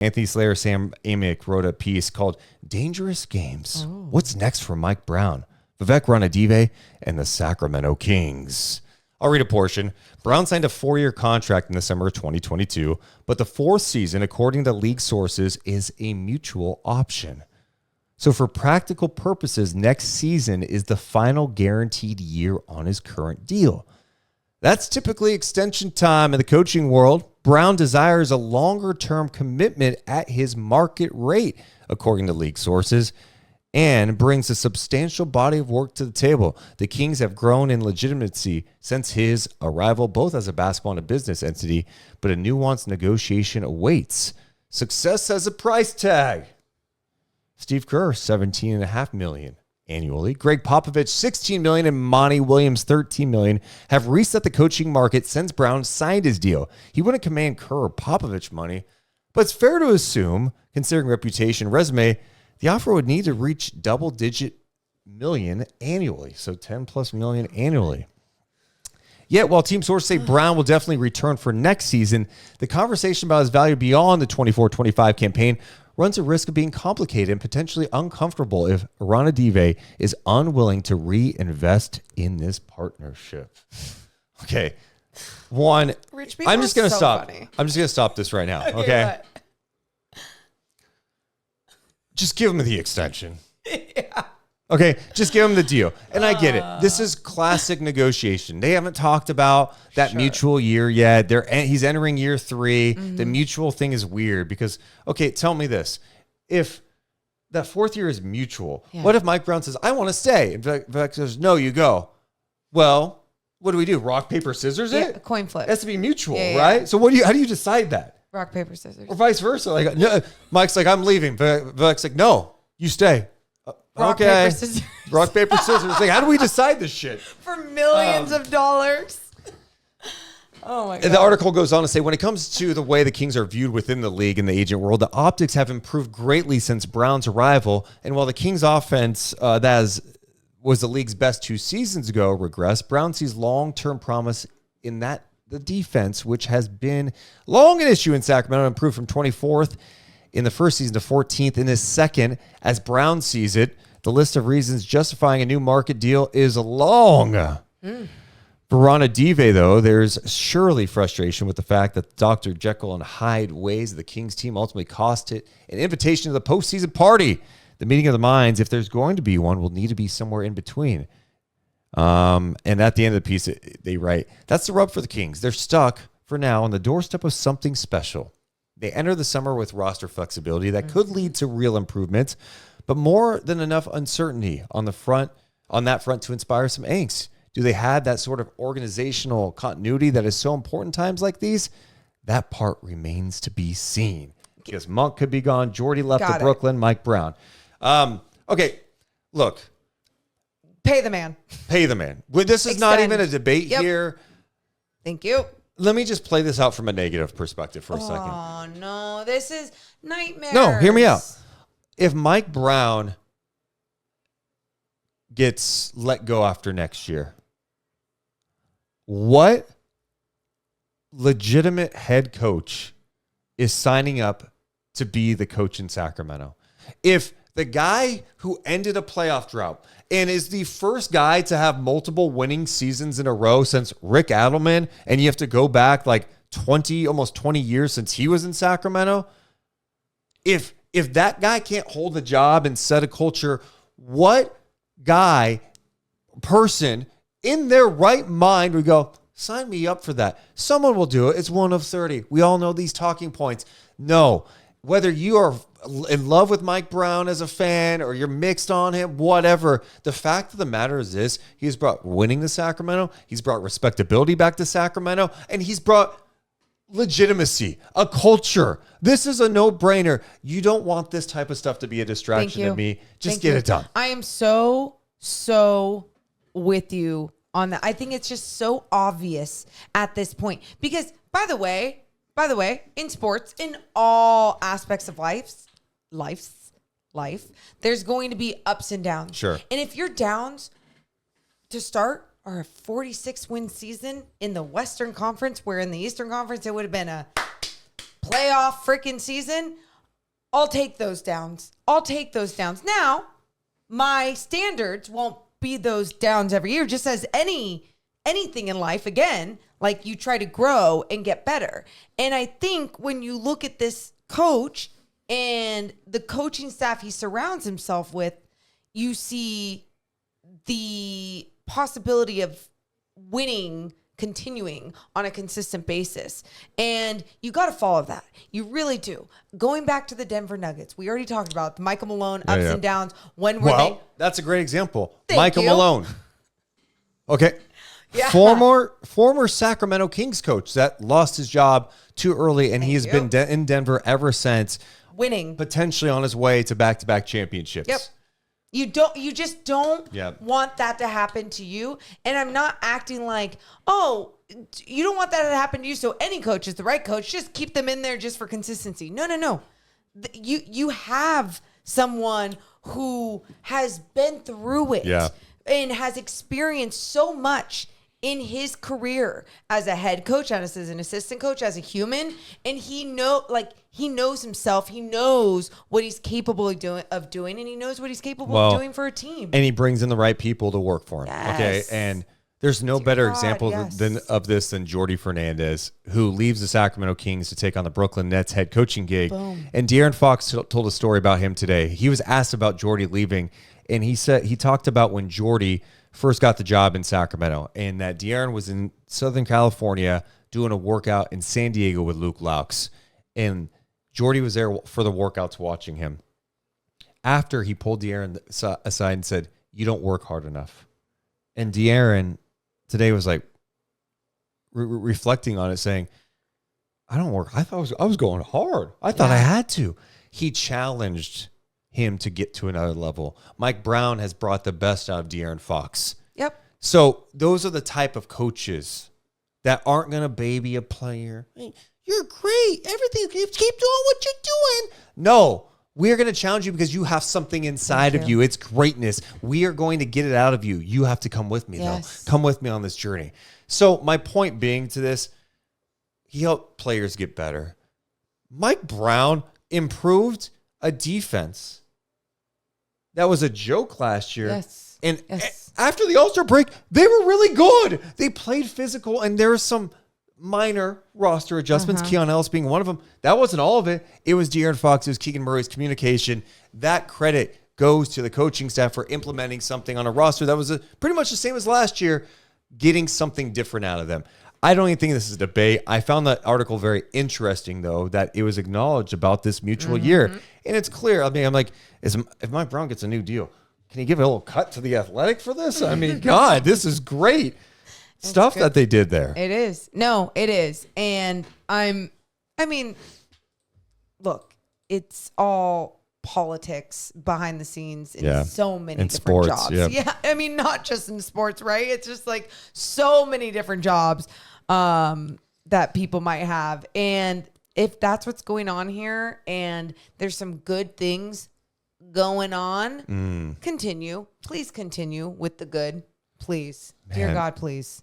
Anthony Slayer, Sam Amick wrote a piece called Dangerous Games. Oh. What's next for Mike Brown, Vivek Ranadive, and the Sacramento Kings? I'll read a portion. Brown signed a 4-year contract in the summer of 2022, but the 4th season, according to league sources, is a mutual option. So for practical purposes, next season is the final guaranteed year on his current deal. That's typically extension time in the coaching world. Brown desires a longer-term commitment at his market rate, according to league sources, and brings a substantial body of work to the table. The Kings have grown in legitimacy since his arrival, both as a basketball and a business entity, but a nuanced negotiation awaits. Success has a price tag. Steve Kerr, $17.5 million annually. Greg Popovich, $16 million, and Monty Williams, $13 million, have reset the coaching market since Brown signed his deal. He wouldn't command Kerr or Popovich money, but it's fair to assume, considering reputation, resume, the offer would need to reach double-digit million annually, so 10 plus million annually. Yet, while team sources say Brown will definitely return for next season, the conversation about his value beyond the 24-25 campaign runs a risk of being complicated and potentially uncomfortable if Ranadive is unwilling to reinvest in this partnership. Okay. One, I'm just going to stop. Funny. I'm just going to stop this right now. Okay. Just give him the extension. Yeah. Okay, just give him the deal. And I get it. This is classic negotiation. They haven't talked about that mutual year yet. He's entering year 3. Mm-hmm. The mutual thing is weird because, okay, tell me this. If that 4th year is mutual, what if Mike Brown says, I want to stay? And Vivek says, no, you go. Well, what do? Rock, paper, scissors it? A coin flip. It has to be mutual, right? So how do you decide that? Rock, paper, scissors. Or vice versa. Like, no, Mike's like, I'm leaving. Vivek's like, no, you stay. Rock, paper, scissors. Rock, paper, scissors. Like, how do we decide this shit? For millions of dollars. Oh, my God. The article goes on to say, when it comes to the way the Kings are viewed within the league and the agent world, the optics have improved greatly since Brown's arrival. And while the Kings' offense, was the league's best 2 seasons ago, regressed, Brown sees long-term promise in that the defense, which has been long an issue in Sacramento, improved from 24th in the first season to 14th in his second. As Brown sees it, the list of reasons justifying a new market deal is long. For Ranadive, though, there's surely frustration with the fact that Dr. Jekyll and Hyde ways of the Kings team ultimately cost it an invitation to the postseason party. The meeting of the minds, if there's going to be one, will need to be somewhere in between. And at the end of the piece, they write, that's the rub for the Kings. They're stuck, for now, on the doorstep of something special. They enter the summer with roster flexibility that could lead to real improvements, but more than enough uncertainty on that front to inspire some angst. Do they have that sort of organizational continuity that is so important times like these? That part remains to be seen. Because Monk could be gone. Jordy left to Brooklyn. Mike Brown. Okay, look. Pay the man. Pay the man. This is not even a debate here. Thank you. Let me just play this out from a negative perspective for a second. Oh, no. This is nightmares. No, hear me out. If Mike Brown gets let go after next year, what legitimate head coach is signing up to be the coach in Sacramento? If the guy who ended a playoff drought and is the first guy to have multiple winning seasons in a row since Rick Adelman, and you have to go back like almost 20 years since he was in Sacramento, if that guy can't hold the job and set a culture, what person in their right mind would go, sign me up for that? Someone will do it. It's one of 30. We all know these talking points. No, whether you are in love with Mike Brown as a fan or you're mixed on him, whatever, the fact of the matter is this: he's brought winning to Sacramento, he's brought respectability back to Sacramento, and he's brought legitimacy, a culture. This is a no-brainer. You don't want this type of stuff to be a distraction to me. Just get it done. I am so with you on that. I think it's just so obvious at this point. Because, by the way, in sports, in all aspects of life, there's going to be ups and downs. Sure. And if your downs to start are a 46-win season in the Western Conference, where in the Eastern Conference it would have been a playoff freaking season, I'll take those downs. Now, my standards won't be those downs every year, just as anything in life. Again, like you try to grow and get better. And I think when you look at this coach and the coaching staff he surrounds himself with, you see the possibility of winning, continuing on a consistent basis. And you got to follow that. You really do. Going back to the Denver Nuggets, we already talked about the Michael Malone ups and downs. When were they? That's a great example. Thank Michael you. Malone. Okay. Yeah. Former Sacramento Kings coach that lost his job too early, and he has been in Denver ever since. Winning. Potentially on his way to back-to-back championships. Yep. You just don't want that to happen to you. And I'm not acting like, oh, you don't want that to happen to you, so any coach is the right coach. Just keep them in there just for consistency. No. You have someone who has been through it and has experienced so much in his career as a head coach, as an assistant coach, as a human, and he knows himself. He knows what he's capable of doing, and he knows what he's capable of doing for a team. And he brings in the right people to work for him. Yes. Okay, and there's no better example of this than Jordy Fernandez, who leaves the Sacramento Kings to take on the Brooklyn Nets head coaching gig. Boom. And De'Aaron Fox told a story about him today. He was asked about Jordy leaving, and he talked about when Jordy first got the job in Sacramento, and that De'Aaron was in Southern California doing a workout in San Diego with Luke Laux, and Jordy was there for the workouts watching him. After, he pulled De'Aaron aside and said, "You don't work hard enough." And De'Aaron today was like reflecting on it, saying, "I don't work. I thought I was going hard. I thought I had to." He challenged him to get to another level. Mike Brown has brought the best out of De'Aaron Fox. Yep. So those are the type of coaches that aren't going to baby a player. Hey, you're great. Everything, keep doing what you're doing. No, we are going to challenge you because you have something inside of you. It's greatness. We are going to get it out of you. You have to come with me, though. Come with me on this journey. So my point being to this, he helped players get better. Mike Brown improved a defense that was a joke last year. Yes. And after the All-Star break, they were really good. They played physical, and there were some minor roster adjustments, Keon Ellis being one of them. That wasn't all of it. It was De'Aaron Fox, it was Keegan Murray's communication. That credit goes to the coaching staff for implementing something on a roster that was pretty much the same as last year, getting something different out of them. I don't even think this is a debate. I found that article very interesting, though, that it was acknowledged about this mutual year. And it's clear. I mean, I'm like, if Mike Brown gets a new deal, can he give a little cut to the Athletic for this? I mean, God, this is great stuff that they did there. It is. No, it is. And look, it's all politics behind the scenes in so many different jobs. Yeah. I mean, not just in sports, right? It's just like so many different jobs that people might have. And if that's what's going on here and there's some good things going on, continue. Please continue with the good. Please. Man, dear God, please.